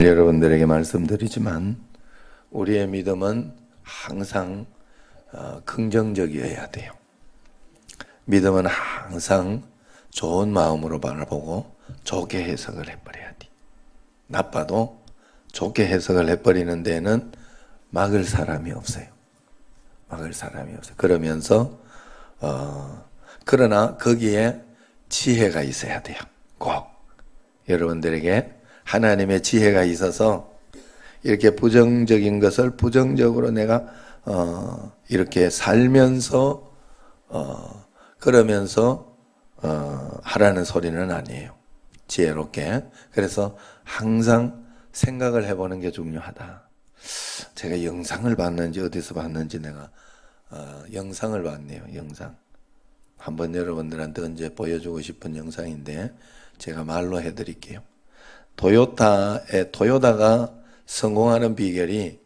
여러분들에게 말씀드리지만 우리의 믿음은 항상 긍정적이어야 돼요. 믿음은 항상 좋은 마음으로 바라보고 좋게 해석을 해버려야 돼. 나빠도 좋게 해석을 해버리는 데는 막을 사람이 없어요. 막을 사람이 없어요. 그러면서 그러나 거기에 지혜가 있어야 돼요. 꼭 여러분들에게 하나님의 지혜가 있어서 이렇게 부정적인 것을 부정적으로 내가 이렇게 살면서 그러면서 하라는 소리는 아니에요. 지혜롭게. 그래서 항상 생각을 해보는 게 중요하다. 제가 영상을 봤는지 어디서 봤는지 내가 영상을 봤네요. 영상. 한번 여러분들한테 언제 보여주고 싶은 영상인데 제가 말로 해드릴게요. 토요타가 성공하는 비결이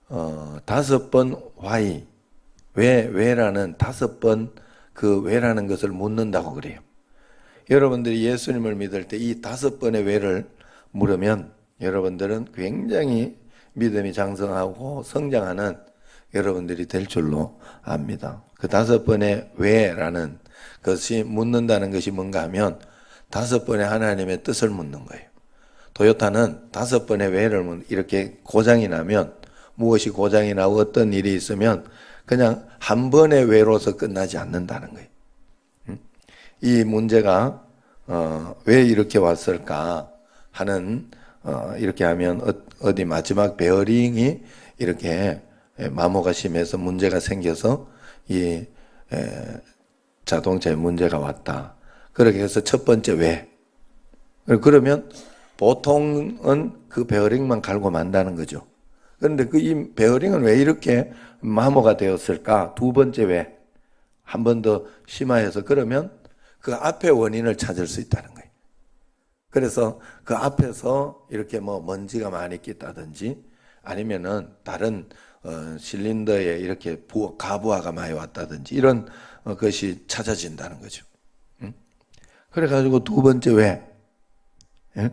5번 why, 왜라는 5번 그 왜라는 것을 묻는다고 그래요. 여러분들이 예수님을 믿을 때 이 5번의 왜를 물으면 여러분들은 굉장히 믿음이 장성하고 성장하는 여러분들이 될 줄로 압니다. 그 5번의 왜라는 것이 묻는다는 것이 뭔가 하면 5번의 하나님의 뜻을 묻는 거예요. 토요타는 5번의 왜를 이렇게 고장이 나면 무엇이 고장이 나고 어떤 일이 있으면 그냥 한 번의 왜로서 끝나지 않는다는 거예요. 이 문제가 왜 이렇게 왔을까 하는 이렇게 하면 어디 마지막 베어링이 이렇게 마모가 심해서 문제가 생겨서 이 자동차에 문제가 왔다. 그렇게 해서 첫 번째 왜. 그러면 보통은 그 베어링만 갈고 만다는 거죠. 그런데 이 베어링은 왜 이렇게 마모가 되었을까? 두 번째 왜. 한 번 더 심화해서 그러면 그 앞에 원인을 찾을 수 있다는 거예요. 그래서 그 앞에서 이렇게 뭐 먼지가 많이 낀다든지 아니면은 다른 실린더에 이렇게 가부하가 많이 왔다든지 이런 것이 찾아진다는 거죠. 그래가지고 두 번째 왜. 예?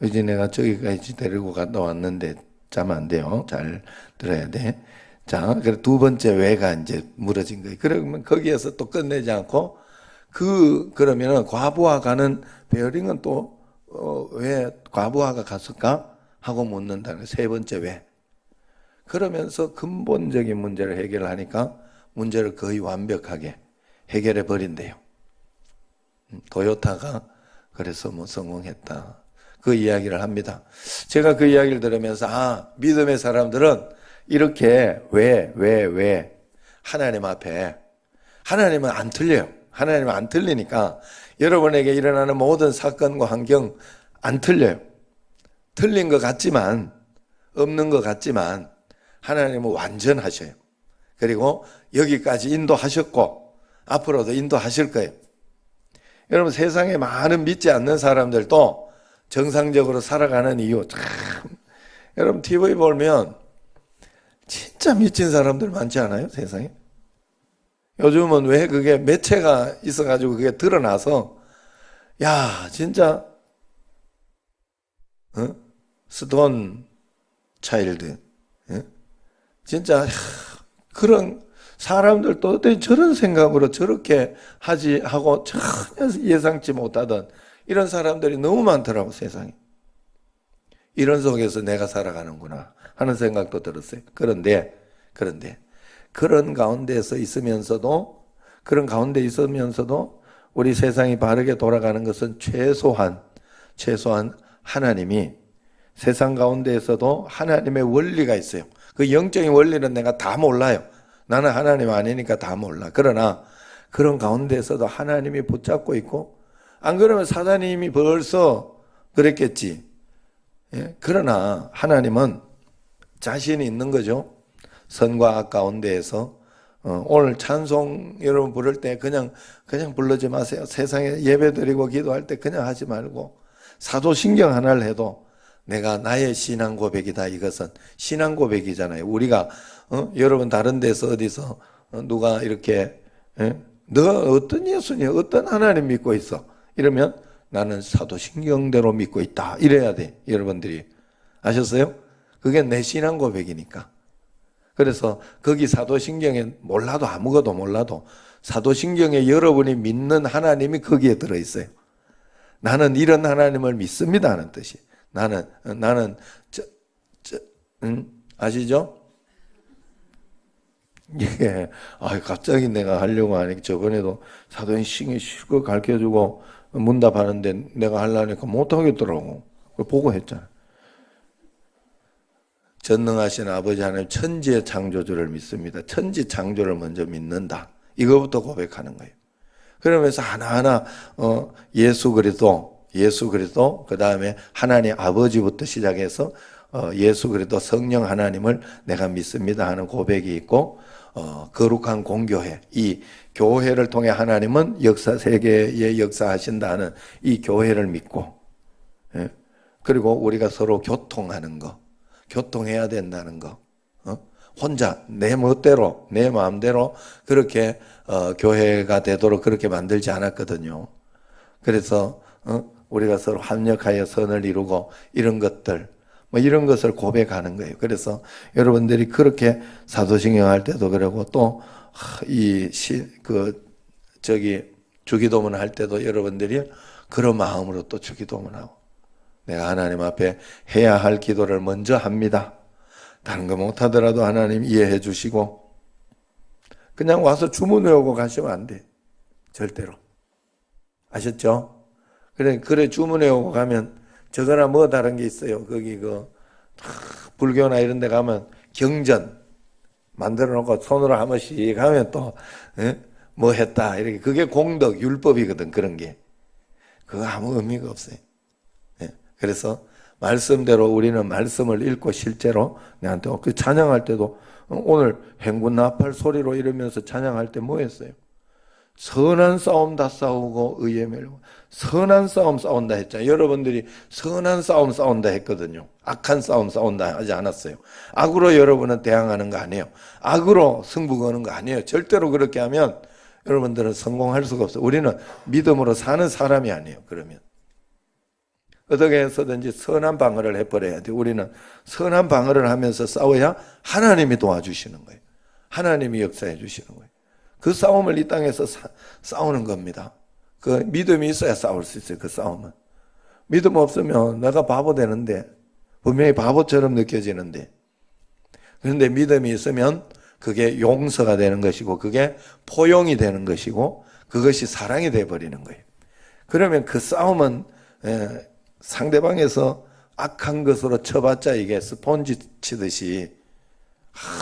이제 내가 저기까지 데리고 갔다 왔는데 자면 안 돼요. 잘 들어야 돼. 자, 그래 두 번째 왜가 이제 무너진 거예요. 그러면 거기에서 또 끝내지 않고 그러면은 과부하 가는 베어링은 또 왜 과부하가 갔을까 하고 묻는다는 거예요. 세 번째 왜. 그러면서 근본적인 문제를 해결하니까 문제를 거의 완벽하게 해결해 버린대요. 토요타가 그래서 뭐 성공했다. 그 이야기를 합니다. 제가 그 이야기를 들으면서 믿음의 사람들은 이렇게 왜 하나님 앞에 하나님은 안 틀려요. 하나님은 안 틀리니까 여러분에게 일어나는 모든 사건과 환경 안 틀려요. 틀린 것 같지만 없는 것 같지만 하나님은 완전하셔요. 그리고 여기까지 인도하셨고 앞으로도 인도하실 거예요. 여러분 세상에 많은 믿지 않는 사람들도 정상적으로 살아가는 이유 참 여러분 TV 보면 진짜 미친 사람들 많지 않아요? 세상에? 요즘은 왜 그게 매체가 있어가지고 그게 드러나서 야 진짜 스톤 차일드 진짜 그런 사람들도 어떻게 저런 생각으로 저렇게 하지 하고 전혀 예상치 못하던 이런 사람들이 너무 많더라고 세상에. 이런 속에서 내가 살아가는구나 하는 생각도 들었어요. 그런데 그런 가운데서 있으면서도 우리 세상이 바르게 돌아가는 것은 최소한 하나님이 세상 가운데에서도 하나님의 원리가 있어요. 그 영적인 원리는 내가 다 몰라요. 나는 하나님 아니니까 다 몰라. 그러나 그런 가운데에서도 하나님이 붙잡고 있고 안 그러면 사단님이 벌써 그랬겠지. 예? 그러나 하나님은 자신이 있는 거죠. 선과 악 가운데에서 오늘 찬송 여러분 부를 때 그냥 부르지 마세요. 세상에 예배드리고 기도할 때 그냥 하지 말고 사도신경 하나를 해도 내가 나의 신앙 고백이다. 이것은 신앙 고백이잖아요. 우리가 여러분 다른 데서 어디서 누가 이렇게 너가 어떤 예수님 어떤 하나님 믿고 있어? 이러면 나는 사도신경대로 믿고 있다. 이래야 돼. 여러분들이. 아셨어요? 그게 내 신앙 고백이니까. 그래서 거기 사도신경에 몰라도 아무것도 몰라도 사도신경에 여러분이 믿는 하나님이 거기에 들어있어요. 나는 이런 하나님을 믿습니다 하는 뜻이. 나는 아시죠? 예. 갑자기 내가 하려고 하니까 저번에도 사도신경 실컷 가르쳐주고 문답하는데 내가 하려니까 못하겠더라고. 보고 했잖아. 전능하신 아버지 하나님 천지의 창조주를 믿습니다. 천지 창조를 먼저 믿는다. 이거부터 고백하는 거예요. 그러면서 하나하나 예수 그리스도 그 다음에 하나님 아버지부터 시작해서 예수 그리스도 성령 하나님을 내가 믿습니다 하는 고백이 있고 거룩한 공교회, 이 교회를 통해 하나님은 세계에 역사하신다 하는 이 교회를 믿고, 예? 그리고 우리가 서로 교통하는 거, 교통해야 된다는 거, 혼자 내 멋대로 내 마음대로 그렇게 교회가 되도록 그렇게 만들지 않았거든요. 그래서 우리가 서로 합력하여 선을 이루고 이런 것들, 이런 것을 고백하는 거예요. 그래서 여러분들이 그렇게 사도신경 할 때도 그러고 또 주기도문 할 때도 여러분들이 그런 마음으로 또 주기도문 하고, 내가 하나님 앞에 해야 할 기도를 먼저 합니다. 다른 거 못하더라도 하나님 이해해 주시고, 그냥 와서 주문 외우고 가시면 안 돼. 절대로. 아셨죠? 그래 주문 외우고 가면 저거나 뭐 다른 게 있어요. 거기 불교나 이런 데 가면 경전 만들어 놓고 손으로 한 번씩 하면 또 뭐 했다 이렇게, 그게 공덕 율법이거든. 그런 게 그거 아무 의미가 없어요. 그래서 말씀대로 우리는 말씀을 읽고 실제로 내한테 그 찬양할 때도 오늘 행군 나팔 소리로 이러면서 찬양할 때 뭐 했어요? 선한 싸움 다 싸우고 의에 멸고 선한 싸움 싸운다 했잖아요. 여러분들이 선한 싸움 싸운다 했거든요. 악한 싸움 싸운다 하지 않았어요. 악으로 여러분은 대항하는 거 아니에요. 악으로 승부 거는 거 아니에요. 절대로 그렇게 하면 여러분들은 성공할 수가 없어요. 우리는 믿음으로 사는 사람이 아니에요. 그러면 어떻게 해서든지 선한 방어를 해버려야 돼요. 우리는 선한 방어를 하면서 싸워야 하나님이 도와주시는 거예요. 하나님이 역사해 주시는 거예요. 그 싸움을 이 땅에서 싸우는 겁니다. 그 믿음이 있어야 싸울 수 있어요. 그 싸움은. 믿음 없으면 내가 바보 되는데, 분명히 바보처럼 느껴지는데, 그런데 믿음이 있으면 그게 용서가 되는 것이고, 그게 포용이 되는 것이고, 그것이 사랑이 되어버리는 거예요. 그러면 그 싸움은 상대방에서 악한 것으로 쳐봤자 이게 스폰지 치듯이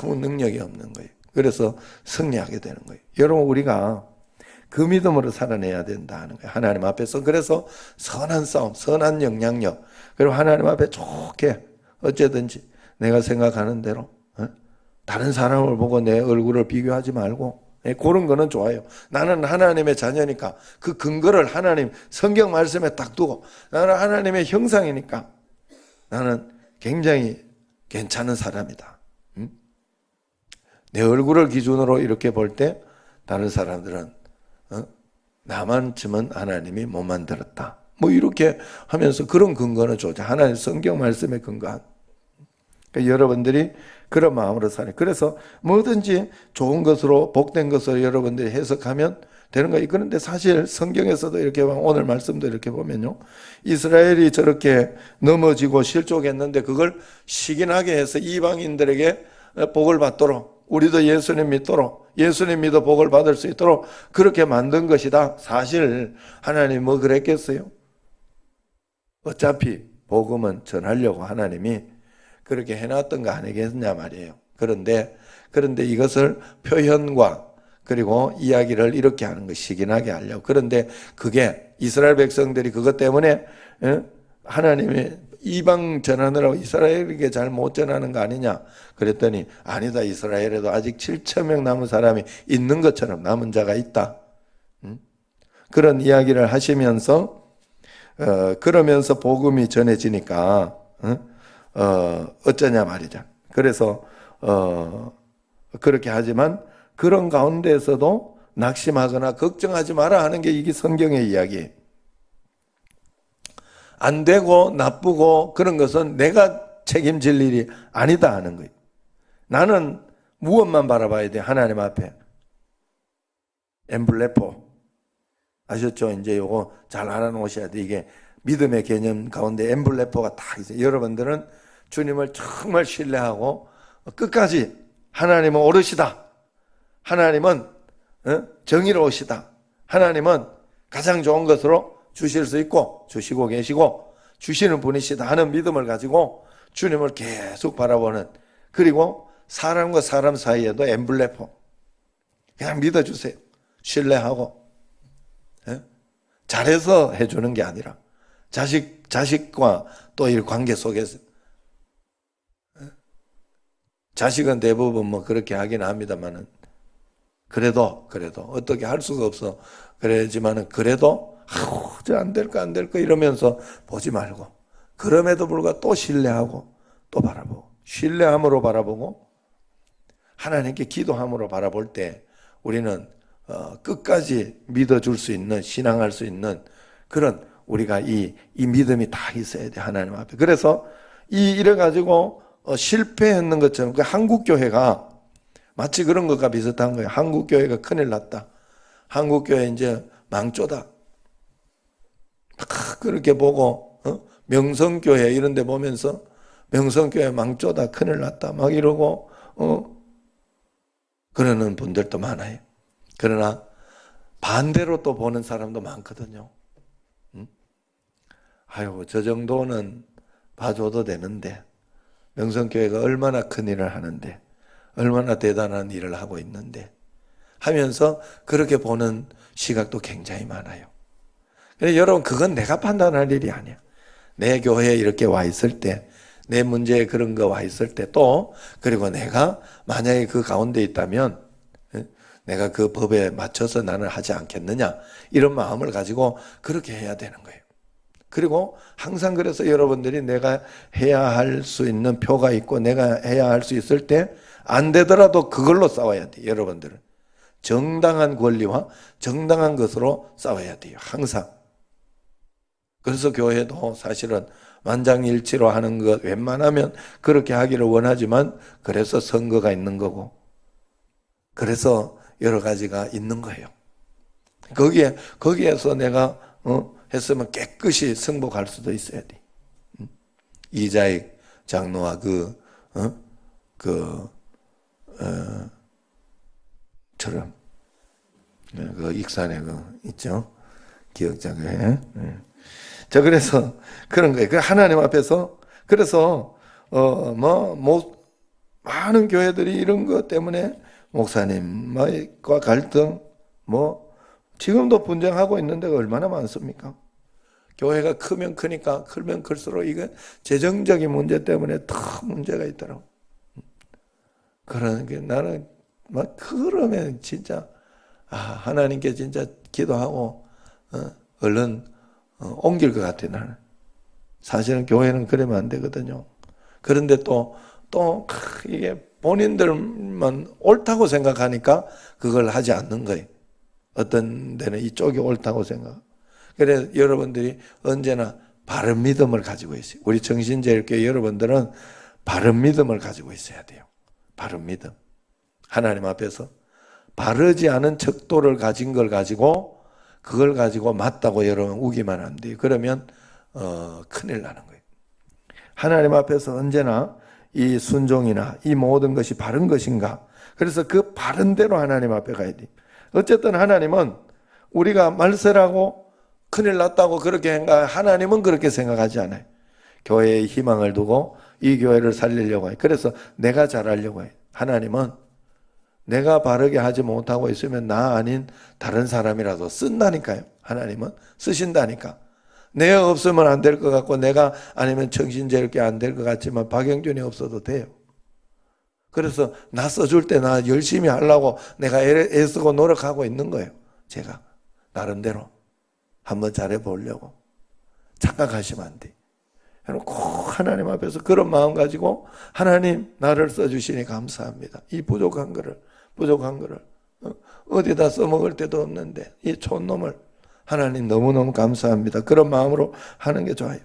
아무 능력이 없는 거예요. 그래서 승리하게 되는 거예요. 여러분, 우리가 그 믿음으로 살아내야 된다 하는 거예요. 하나님 앞에서. 그래서 선한 싸움, 선한 영향력, 그리고 하나님 앞에 좋게 어쨌든지 내가 생각하는 대로 다른 사람을 보고 내 얼굴을 비교하지 말고, 그런 거는 좋아요. 나는 하나님의 자녀니까 그 근거를 하나님 성경 말씀에 딱 두고, 나는 하나님의 형상이니까 나는 굉장히 괜찮은 사람이다. 내 얼굴을 기준으로 이렇게 볼 때 다른 사람들은 나만쯤은 하나님이 못 만들었다. 뭐 이렇게 하면서 그런 근거는 좋죠. 하나님 성경 말씀에 근거한. 그러니까 여러분들이 그런 마음으로 살아요. 그래서 뭐든지 좋은 것으로 복된 것으로 여러분들이 해석하면 되는 거예요. 그런데 사실 성경에서도 이렇게 보면, 오늘 말씀도 이렇게 보면요, 이스라엘이 저렇게 넘어지고 실족했는데 그걸 시기나게 해서 이방인들에게 복을 받도록, 우리도 예수님 믿도록, 예수님 믿어 복을 받을 수 있도록 그렇게 만든 것이다. 사실 하나님 뭐 그랬겠어요? 어차피 복음은 전하려고 하나님이 그렇게 해놨던 거 아니겠냐 말이에요. 그런데 이것을 표현과 그리고 이야기를 이렇게 하는 것, 시기나게 하려고. 그런데 그게 이스라엘 백성들이 그것 때문에 하나님이 이방 전하느라고 이스라엘에게 잘 못 전하는 거 아니냐 그랬더니, 아니다, 이스라엘에도 아직 7,000명 남은 사람이 있는 것처럼 남은 자가 있다. 그런 이야기를 하시면서 그러면서 복음이 전해지니까 어쩌냐 말이죠. 그래서 그렇게 하지만 그런 가운데에서도 낙심하거나 걱정하지 마라 하는 게 이게 성경의 이야기예요. 안 되고 나쁘고 그런 것은 내가 책임질 일이 아니다 하는 거예요. 나는 무엇만 바라봐야 돼? 하나님 앞에. 엠블레포. 아셨죠? 이제 요거 잘 알아놓으셔야 돼. 이게 믿음의 개념 가운데 엠블레포가 다 있어요. 여러분들은 주님을 정말 신뢰하고 끝까지 하나님은 오르시다. 하나님은 정의로우시다. 하나님은 가장 좋은 것으로 주실 수 있고 주시고 계시고 주시는 분이시다 하는 믿음을 가지고 주님을 계속 바라보는, 그리고 사람과 사람 사이에도 엠블레포 그냥 믿어주세요. 신뢰하고 잘해서 해주는 게 아니라 자식과 또 이 관계 속에서 자식은 대부분 뭐 그렇게 하긴 합니다만은 그래도 어떻게 할 수가 없어. 그러지만은 그래도 저 안 될까 이러면서 보지 말고, 그럼에도 불구하고 또 신뢰하고 또 바라보고, 신뢰함으로 바라보고 하나님께 기도함으로 바라볼 때 우리는 끝까지 믿어줄 수 있는, 신앙할 수 있는 그런 우리가 이 믿음이 다 있어야 돼, 하나님 앞에. 그래서 이래 가지고 실패했는 것처럼 그 한국 교회가 마치 그런 것과 비슷한 거예요. 한국 교회가 큰일 났다. 한국 교회 이제 망조다. 그렇게 보고 명성교회 이런 데 보면서 명성교회 망조다, 큰일 났다 막 이러고 그러는 분들도 많아요. 그러나 반대로 또 보는 사람도 많거든요. 아유, 저 정도는 봐줘도 되는데 명성교회가 얼마나 큰 일을 하는데, 얼마나 대단한 일을 하고 있는데 하면서 그렇게 보는 시각도 굉장히 많아요. 그런데 여러분, 그건 내가 판단할 일이 아니야. 내 교회에 이렇게 와 있을 때, 내 문제에 그런 거 와 있을 때, 또 그리고 내가 만약에 그 가운데 있다면 내가 그 법에 맞춰서 나는 하지 않겠느냐, 이런 마음을 가지고 그렇게 해야 되는 거예요. 그리고 항상 그래서 여러분들이 내가 해야 할 수 있는 표가 있고 내가 해야 할 수 있을 때 안 되더라도 그걸로 싸워야 돼요. 여러분들은 정당한 권리와 정당한 것으로 싸워야 돼요. 항상. 그래서 교회도 사실은 만장일치로 하는 것 웬만하면 그렇게 하기를 원하지만, 그래서 선거가 있는 거고 그래서 여러 가지가 있는 거예요. 거기에서 내가 했으면 깨끗이 승복할 수도 있어야 돼. 이자익 장로와 처럼 그 익산에 있죠, 기억장에. 자, 그래서 그런 거예요. 그 하나님 앞에서, 그래서 많은 교회들이 이런 것 때문에 목사님과 갈등, 지금도 분쟁하고 있는 데가 얼마나 많습니까? 교회가 크면 크니까, 크면 클수록 이건 재정적인 문제 때문에 더 문제가 있더라고. 그러니까 나는 그러면 진짜 하나님께 진짜 기도하고 얼른 옮길 것 같아, 나는. 사실은 교회는 그러면 안 되거든요. 그런데 또 이게 본인들만 옳다고 생각하니까 그걸 하지 않는 거예요. 어떤 데는 이쪽이 옳다고 생각. 그래서 여러분들이 언제나 바른 믿음을 가지고 있어요. 우리 정신제일교회 여러분들은 바른 믿음을 가지고 있어야 돼요. 바른 믿음. 하나님 앞에서 바르지 않은 척도를 가진 걸 가지고, 그걸 가지고 맞다고 여러분 우기면 안 돼요. 그러면 큰일 나는 거예요. 하나님 앞에서 언제나 이 순종이나 이 모든 것이 바른 것인가. 그래서 그 바른 대로 하나님 앞에 가야 돼요. 어쨌든 하나님은 우리가 말세라고 큰일 났다고 그렇게 하나님은 그렇게 생각하지 않아요. 교회에 희망을 두고 이 교회를 살리려고 해요. 그래서 내가 잘하려고 해요. 하나님은 내가 바르게 하지 못하고 있으면 나 아닌 다른 사람이라도 쓴다니까요. 하나님은 쓰신다니까. 내가 없으면 안 될 것 같고, 내가 아니면 정신제일교회 안 될 것 같지만 박영준이 없어도 돼요. 그래서 나 써줄 때 나 열심히 하려고 내가 애쓰고 노력하고 있는 거예요. 제가 나름대로 한번 잘해보려고. 착각하시면 안 돼. 꼭 하나님 앞에서 그런 마음 가지고, 하나님 나를 써주시니 감사합니다. 이 부족한 거를 어디다 써먹을 데도 없는데 이 촌놈을 하나님 너무너무 감사합니다. 그런 마음으로 하는 게 좋아요.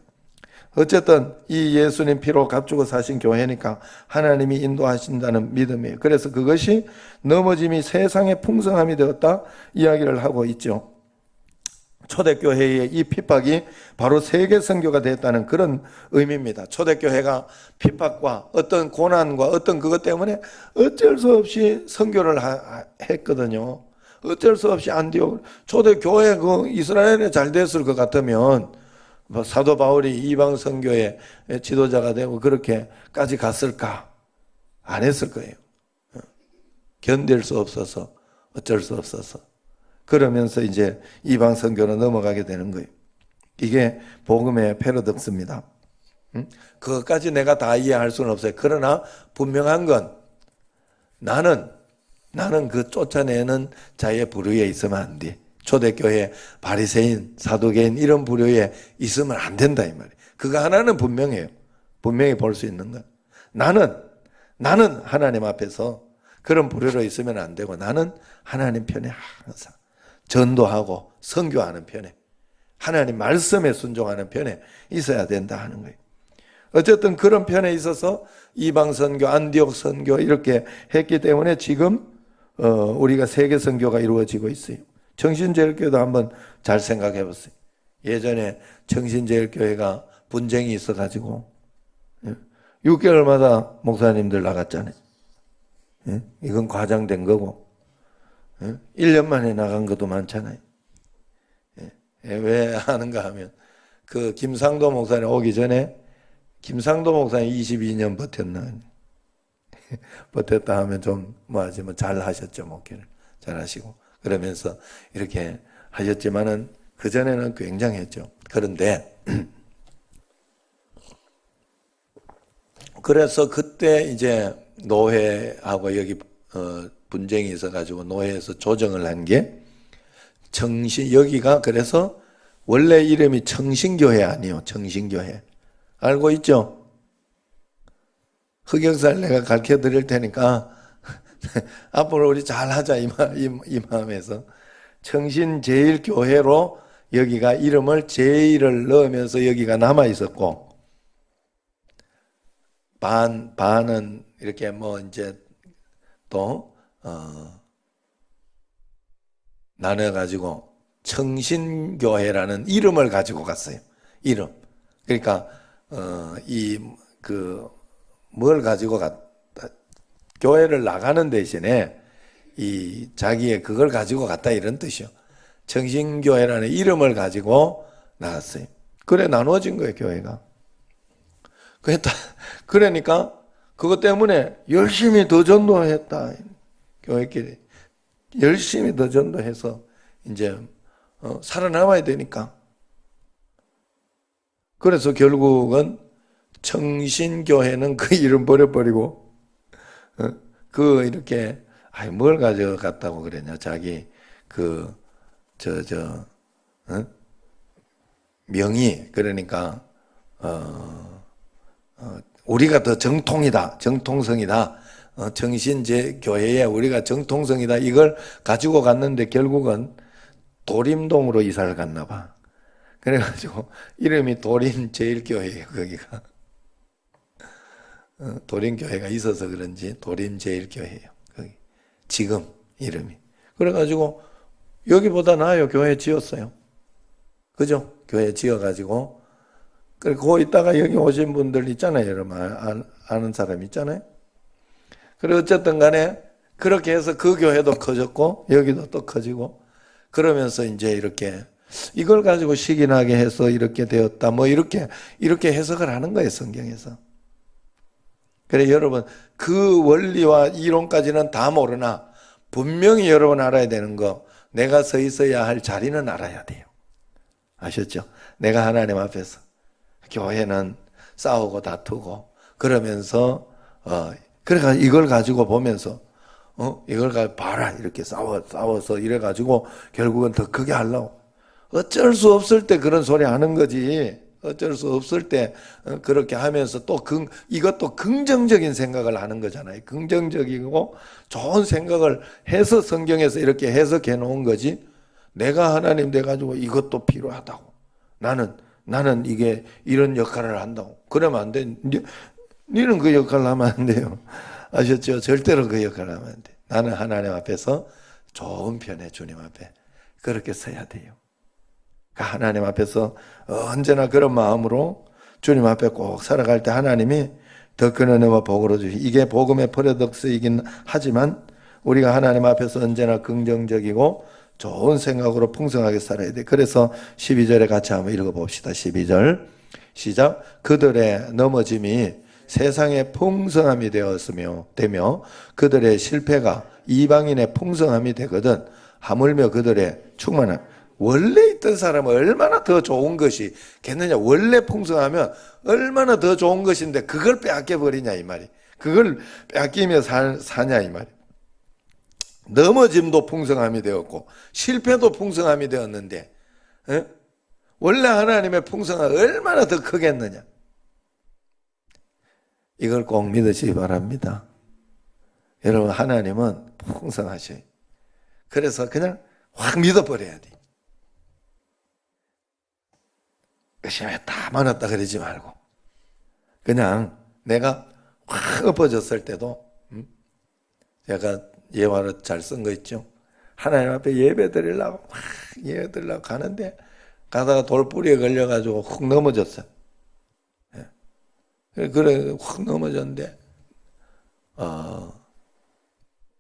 어쨌든 이 예수님 피로 값주고 사신 교회니까 하나님이 인도하신다는 믿음이에요. 그래서 그것이 넘어짐이 세상의 풍성함이 되었다 이야기를 하고 있죠. 초대교회의 이 핍박이 바로 세계 선교가 됐다는 그런 의미입니다. 초대교회가 핍박과 어떤 고난과 어떤 그것 때문에 어쩔 수 없이 선교를 했거든요. 어쩔 수 없이 안디옥 초대교회 그 이스라엘에 잘 됐을 것 같으면 사도 바울이 이방 선교의 지도자가 되고 그렇게까지 갔을까? 안 했을 거예요. 견딜 수 없어서 어쩔 수 없어서 그러면서 이제 이방 선교로 넘어가게 되는 거예요. 이게 복음의 패러독스입니다. 그것까지 내가 다 이해할 수는 없어요. 그러나 분명한 건 나는 그 쫓아내는 자의 부류에 있으면 안 돼. 초대교회 바리새인, 사두개인 이런 부류에 있으면 안 된다 이 말이에요. 그거 하나는 분명해요. 분명히 볼 수 있는 건 나는 하나님 앞에서 그런 부류로 있으면 안 되고 나는 하나님 편에 항상 전도하고 선교하는 편에 하나님 말씀에 순종하는 편에 있어야 된다 하는 거예요. 어쨌든 그런 편에 있어서 이방 선교, 안디옥 선교 이렇게 했기 때문에 지금 우리가 세계 선교가 이루어지고 있어요. 정신제일교회도 한번 잘 생각해 보세요. 예전에 정신제일교회가 분쟁이 있어가지고 6개월마다 목사님들 나갔잖아요. 이건 과장된 거고 1년 만에 나간 것도 많잖아요. 왜 하는가 하면 그 김상도 목사님 오기 전에 김상도 목사님 22년 버텼나 버텼다 하면 좀 뭐하지만 잘 하셨죠. 목회를 잘 하시고 그러면서 이렇게 하셨지만은 그전에는 굉장했죠. 그런데 그래서 그때 이제 노회하고 여기 분쟁이 있어가지고 노회에서 조정을 한 게 여기가 그래서 원래 이름이 청신교회 아니에요. 청신교회 알고 있죠? 흑역사를 내가 가르쳐 드릴 테니까 앞으로 우리 잘하자 이 마음에서 청신제일교회로 여기가 이름을 제일을 넣으면서 여기가 남아 있었고 반은 이렇게 뭐 이제 또 나눠가지고 청신교회라는 이름을 가지고 갔어요. 이름. 그러니까 뭘 가지고 갔다. 교회를 나가는 대신에 자기의 그걸 가지고 갔다 이런 뜻이요. 청신교회라는 이름을 가지고 나갔어요. 그래 나누어진 거예요, 교회가. 그러니까 그것 때문에 열심히 더 전도했다. 교회끼리 열심히 더 전도해서 이제 살아남아야 되니까. 그래서 결국은 청신교회는 그 이름 버려버리고 이렇게 뭘 가져갔다고 그랬냐. 자기 명의 그러니까 우리가 더 정통성이다. 정신제교회에 우리가 정통성이다. 이걸 가지고 갔는데 결국은 도림동으로 이사를 갔나 봐. 그래가지고 이름이 도림제일교회예요. 거기가 도림교회가 있어서 그런지 도림제일교회예요. 거기 지금 이름이. 그래가지고 여기보다 나아요. 교회 지었어요. 그죠? 교회 지어가지고 그리고 있다가 여기 오신 분들 있잖아요. 여러분 아는 사람 있잖아요. 그리고 어쨌든 간에 그렇게 해서 그 교회도 커졌고 여기도 또 커지고 그러면서 이제 이렇게 이걸 가지고 시기나게 해서 이렇게 되었다. 뭐 이렇게 해석을 하는 거예요. 성경에서. 그래 여러분 그 원리와 이론까지는 다 모르나 분명히 여러분 알아야 되는 거 내가 서 있어야 할 자리는 알아야 돼요. 아셨죠? 내가 하나님 앞에서 교회는 싸우고 다투고 그러면서 그래가 이걸 가지고 보면서 이걸 봐라 이렇게 싸워서 이래가지고 결국은 더 크게 하려고 어쩔 수 없을 때 그런 소리 하는 거지. 어쩔 수 없을 때 그렇게 하면서 또 이것도 긍정적인 생각을 하는 거잖아요. 긍정적이고 좋은 생각을 해서 성경에서 이렇게 해석해 놓은 거지. 내가 하나님 돼가지고 이것도 필요하다고. 나는 이게 이런 역할을 한다고. 그러면 안 돼. 니는 그 역할을 하면 안 돼요. 아셨죠? 절대로 그 역할을 하면 안 돼. 나는 하나님 앞에서 좋은 편에 주님 앞에 그렇게 서야 돼요. 그러니까 하나님 앞에서 언제나 그런 마음으로 주님 앞에 꼭 살아갈 때 하나님이 더 큰 은혜와 복으로 주시. 이게 복음의 paradox이긴 하지만 우리가 하나님 앞에서 언제나 긍정적이고 좋은 생각으로 풍성하게 살아야 돼. 그래서 12절에 같이 한번 읽어봅시다. 12절 시작. 그들의 넘어짐이 세상의 풍성함이 되며 그들의 실패가 이방인의 풍성함이 되거든. 하물며 그들의 충만함. 원래 있던 사람은 얼마나 더 좋은 것이 겠느냐. 원래 풍성하면 얼마나 더 좋은 것인데 그걸 빼앗겨 버리냐 이 말이. 그걸 빼앗기며 사냐 이 말이. 넘어짐도 풍성함이 되었고 실패도 풍성함이 되었는데 원래 하나님의 풍성함이 얼마나 더 크겠느냐. 이걸 꼭 믿으시기 바랍니다. 여러분 하나님은 풍성하셔요. 그래서 그냥 확 믿어버려야 돼. 열심히 다 많았다 그러지 말고 그냥 내가 확 엎어졌을 때도 제가 예화로 잘 쓴 거 있죠. 하나님 앞에 예배 드리려고 막 예배 드리려고 가는데 가다가 돌뿌리에 걸려가지고 훅 넘어졌어요. 그래 확 넘어졌는데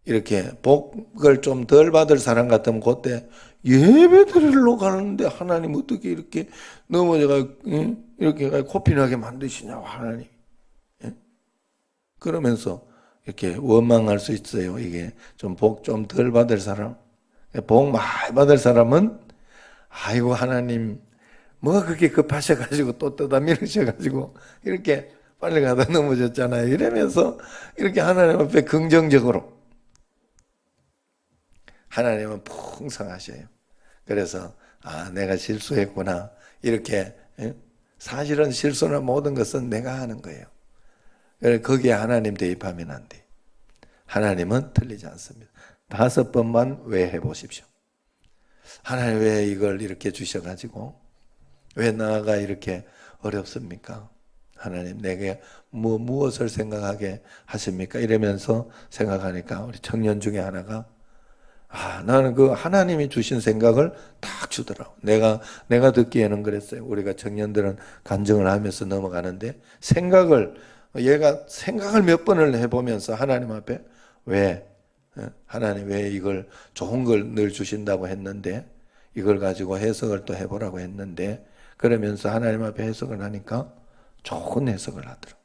이렇게 복을 좀 덜 받을 사람 같으면 그때 예배 드리러 가는데 하나님 어떻게 이렇게 넘어져가 이렇게 코피나게 만드시냐고 하나님. 그러면서 이렇게 원망할 수 있어요. 이게 좀 복 좀 덜 받을 사람, 복 많이 받을 사람은 아이고 하나님 뭐가 그렇게 급하셔가지고 또 뜯어 밀으셔가지고 이렇게 빨리 가다 넘어졌잖아요. 이러면서 이렇게 하나님 앞에 긍정적으로 하나님은 풍성하셔요. 그래서 내가 실수했구나 이렇게 사실은 실수나 모든 것은 내가 하는 거예요. 거기에 하나님 대입하면 안 돼. 하나님은 틀리지 않습니다. 5번만 왜 해보십시오. 하나님 왜 이걸 이렇게 주셔가지고 왜 나가 이렇게 어렵습니까? 하나님 내게 무엇을 생각하게 하십니까? 이러면서 생각하니까 우리 청년 중에 하나가 나는 그 하나님이 주신 생각을 딱 주더라고. 내가 듣기에는 그랬어요. 우리가 청년들은 간증을 하면서 넘어가는데 얘가 생각을 몇 번을 해보면서 하나님 앞에 하나님 왜 이걸 좋은 걸 늘 주신다고 했는데 이걸 가지고 해석을 또 해보라고 했는데 그러면서 하나님 앞에 해석을 하니까 좋은 해석을 하더라고.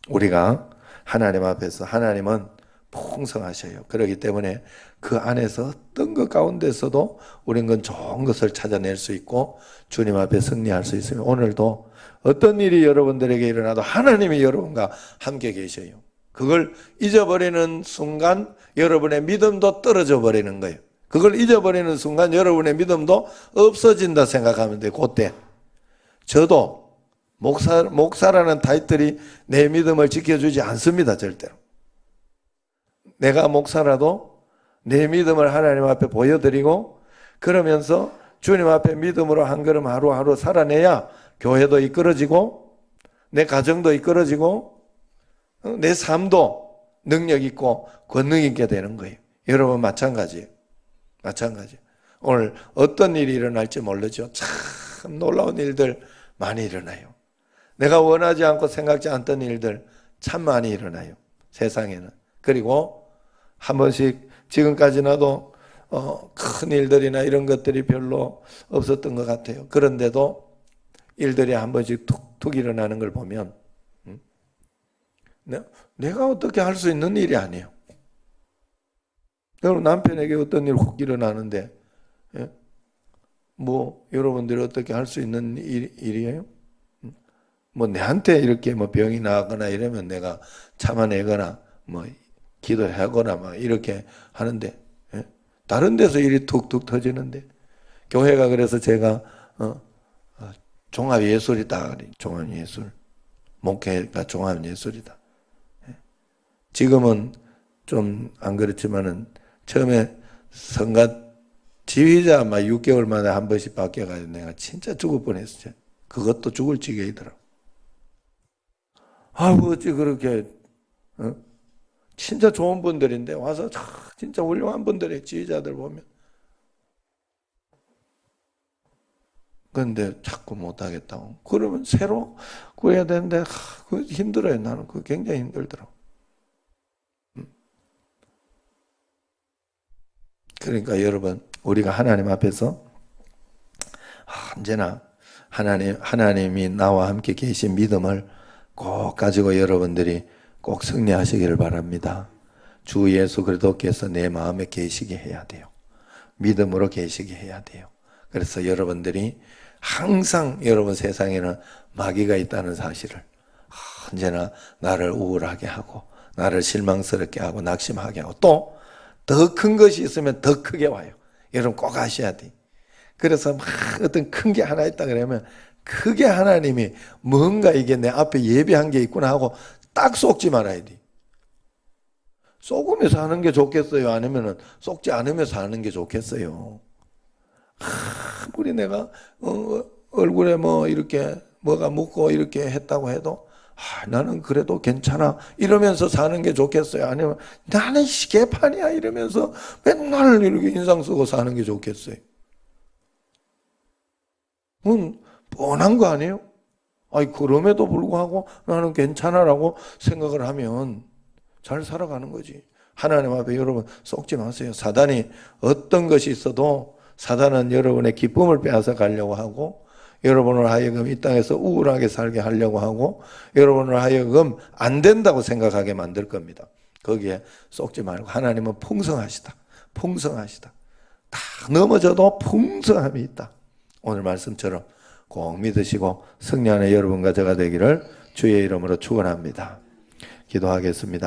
우리가 하나님 앞에서 하나님은 풍성하셔요. 그렇기 때문에 그 안에서 어떤 것 가운데서도 우리는 그 좋은 것을 찾아낼 수 있고 주님 앞에 승리할 수 있으면 오늘도 어떤 일이 여러분들에게 일어나도 하나님이 여러분과 함께 계셔요. 그걸 잊어버리는 순간 여러분의 믿음도 떨어져 버리는 거예요. 그걸 잊어버리는 순간 여러분의 믿음도 없어진다 생각하면 돼요. 그때 저도 목사라는 타이틀이 내 믿음을 지켜주지 않습니다. 절대로. 내가 목사라도 내 믿음을 하나님 앞에 보여드리고 그러면서 주님 앞에 믿음으로 한 걸음 하루하루 살아내야 교회도 이끌어지고 내 가정도 이끌어지고 내 삶도 능력 있고 권능 있게 되는 거예요. 여러분 마찬가지예요. 오늘 어떤 일이 일어날지 모르죠. 참 놀라운 일들 많이 일어나요. 내가 원하지 않고 생각지 않던 일들 참 많이 일어나요. 세상에는. 그리고 한 번씩 지금까지 나도 큰 일들이나 이런 것들이 별로 없었던 것 같아요. 그런데도 일들이 한 번씩 툭툭 일어나는 걸 보면 내가 어떻게 할 수 있는 일이 아니에요. 여러분 남편에게 어떤 일 훅 일어나는데 뭐 여러분들이 어떻게 할 수 있는 일이에요? 뭐 내한테 이렇게 뭐 병이 나거나 이러면 내가 참아내거나 뭐 기도하거나 막 이렇게 하는데 다른 데서 일이 툭툭 터지는데 교회가 그래서 제가 종합예술이다. 종합예술. 목회가 종합예술이다. 지금은 좀 안 그렇지만은 처음에 성가 지휘자 막 6개월마다 한 번씩 바뀌어가지고 내가 진짜 죽을 뻔했어. 그것도 죽을 지경이더라고. 아이고 어찌 그렇게 진짜 좋은 분들인데 와서 진짜 훌륭한 분들의 지휘자들 보면 그런데 자꾸 못하겠다고. 그러면 새로 구해야 되는데 그 힘들어요. 나는 그 굉장히 힘들더라고. 그러니까 여러분 우리가 하나님 앞에서 언제나 하나님이 나와 함께 계신 믿음을 꼭 가지고 여러분들이 꼭 승리하시기를 바랍니다. 주 예수 그리스도께서 내 마음에 계시게 해야 돼요. 믿음으로 계시게 해야 돼요. 그래서 여러분들이 항상 여러분 세상에는 마귀가 있다는 사실을 언제나 나를 우울하게 하고 나를 실망스럽게 하고 낙심하게 하고 또 더 큰 것이 있으면 더 크게 와요. 여러분 꼭 아셔야 돼. 그래서 막 어떤 큰 게 하나 있다 그러면 그게 하나님이 뭔가 이게 내 앞에 예비한 게 있구나 하고 딱 속지 말아야 돼. 속으면서 하는 게 좋겠어요? 아니면은 속지 않으면서 하는 게 좋겠어요? 아무리 내가 얼굴에 뭐 이렇게 뭐가 묻고 이렇게 했다고 해도 나는 그래도 괜찮아 이러면서 사는 게 좋겠어요? 아니면 나는 개판이야 이러면서 맨날 이렇게 인상 쓰고 사는 게 좋겠어요? 그건 뻔한 거 아니에요? 아니 그럼에도 불구하고 나는 괜찮아라고 생각을 하면 잘 살아가는 거지. 하나님 앞에 여러분 속지 마세요. 사단이 어떤 것이 있어도 사단은 여러분의 기쁨을 빼앗아 가려고 하고 여러분을 하여금 이 땅에서 우울하게 살게 하려고 하고 여러분을 하여금 안 된다고 생각하게 만들 겁니다. 거기에 속지 말고 하나님은 풍성하시다. 풍성하시다. 다 넘어져도 풍성함이 있다. 오늘 말씀처럼 꼭 믿으시고 승리하는 여러분과 제가 되기를 주의 이름으로 축원합니다. 기도하겠습니다.